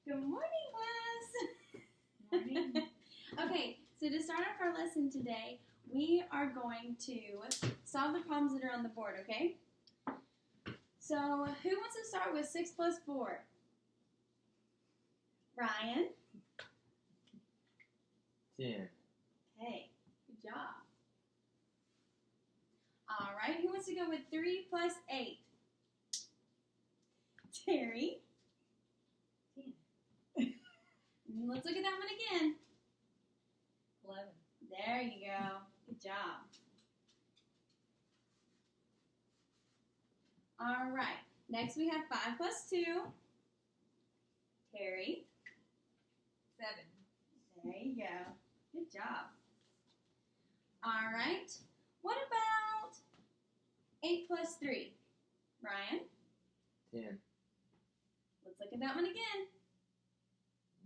Good morning, class. Morning. Okay, so to start off our lesson today, we are going to solve the problems that are on the board, okay? So, who wants to start with 6 plus 4? Ryan? 10. Okay, good job. All right, who wants to go with 3 plus 8? Terry? 10. Let's look at that one again. 11. There you go. Good job. All right. Next we have 5 plus 2. Terry. 7. There you go. Good job. All right. What about 8 plus 3? Ryan. 10. Let's look at that one again.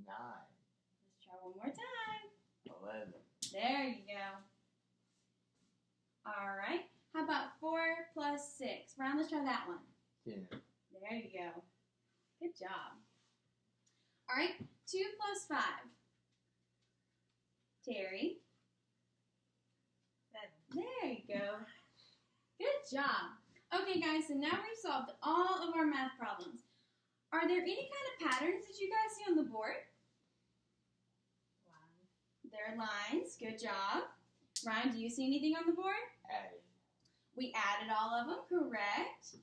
9. Let's try one more time. 11. There you go. All right. How about 4 plus 6? Ryan, let's try that one. 10. There you go. Good job. All right, 2 plus 5. Terry. 7. There you go. Good job. Okay, guys, so now we've solved all of our math problems. Are there any kind of patterns that you guys see on the board? 1. There are lines. Good job. Ryan, do you see anything on the board? Added. We added all of them, correct.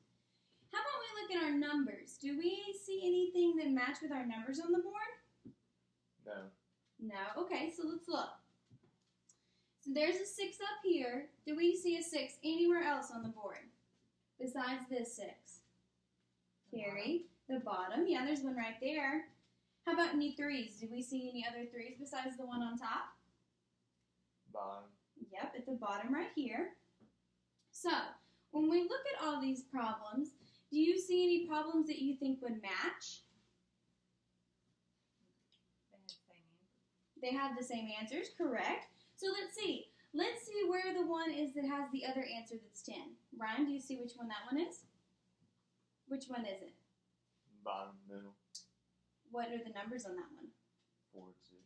How about we look at our numbers? Do we see anything that match with our numbers on the board? No. No? Okay, so let's look. So there's a 6 up here. Do we see a 6 anywhere else on the board besides this 6? Terry, the bottom. Yeah, there's one right there. How about any 3s? Do we see any other 3s besides the one on top? Bottom. Yep, at the bottom right here. So, when we look at all these problems, do you see any problems that you think would match? They have the same answer. They have the same answers, correct. So let's see. Let's see where the one is that has the other answer that's 10. Ryan, do you see which one that one is? Which one is it? Bottom, middle. What are the numbers on that one? 4, 6.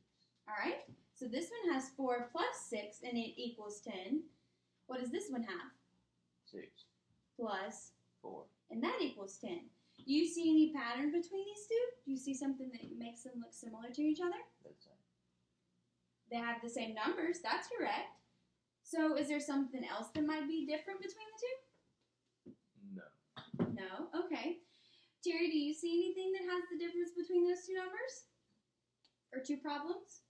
All right. So this one has 4 plus 6, and it equals 10. What does this one have? 6. Plus, 4. and that equals 10. Do you see any pattern between these two? Do you see something that makes them look similar to each other? That's it. They have the same numbers. That's correct. So is there something else that might be different between the No. two? No? Okay. Terry, do you see anything that has the difference between those two numbers? Or two problems?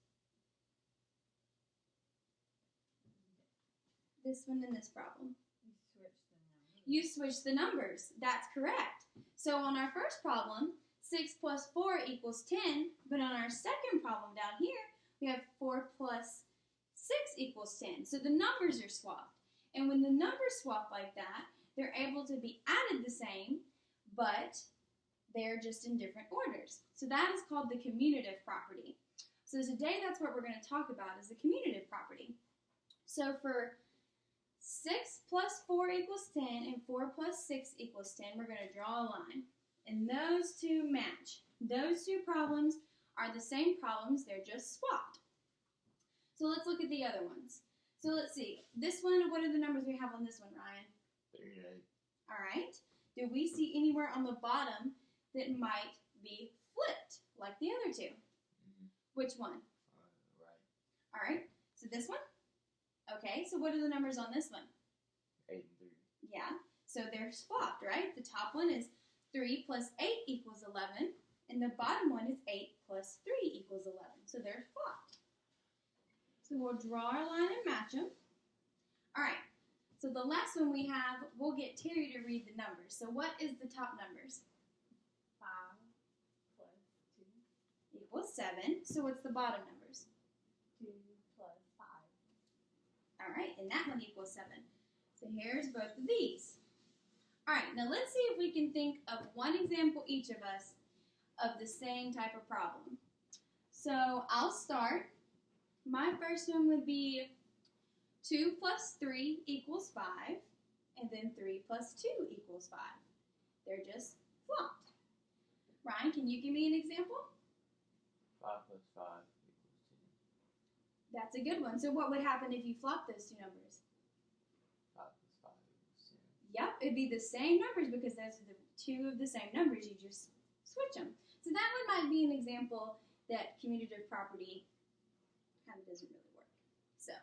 This one and this problem. You switch the numbers. You switch the numbers. That's correct. So on our first problem, 6 plus 4 equals 10. But on our second problem down here, we have 4 plus 6 equals 10. So the numbers are swapped. And when the numbers swap like that, they're able to be added the same, but they're just in different orders. So that is called the commutative property. So today that's what we're going to talk about is the commutative property. So for 6 plus 4 equals 10 and 4 plus 6 equals 10, we're going to draw a line. And those two match. Those two problems are the same problems, they're just swapped. So let's look at the other ones. So let's see. This one, what are the numbers we have on this one, Ryan? 38. All right. Do we see anywhere on the bottom that might be flipped, like the other two? Mm-hmm. Which one? Right. All right. So this one? Okay. So what are the numbers on this one? 8 and 3. Yeah. So they're swapped, right? The top one is 3 plus 8 equals 11. And the bottom one is 8 plus 3 equals 11. So they're swapped. So we'll draw our line and match them. All right. So the last one we have, we'll get Terry to read the numbers. So what is the top numbers? 5 plus 2. Equals 7. So what's the bottom numbers? 2 plus 5. All right. And that one equals 7. So here's both of these. All right. Now let's see if we can think of one example each of us of the same type of problem. So I'll start. My first one would be 2 plus 3 equals 5, and then 3 plus 2 equals 5. They're just swapped. Ryan, can you give me an example? 5 plus 5 equals 10. That's a good one. So what would happen if you flop those two numbers? 5 plus 5 equals 10. Yep, it'd be the same numbers because those are the two of the same numbers. You just switch them. So that one might be an example that commutative property kind of doesn't really work. So,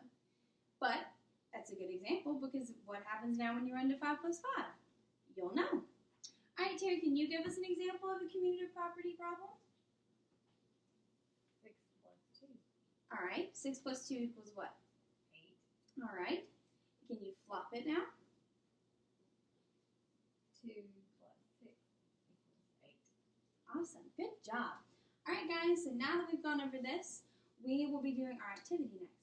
but that's a good example because what happens now when you run to 5 plus 5? You'll know. All right, Terry, can you give us an example of a commutative property problem? 6 plus 2. All right, 6 plus 2 equals what? 8. All right. Can you flop it now? 2 plus 6 equals 8. Awesome. Good job. All right, guys, so now that we've gone over this, we will be doing our activity next.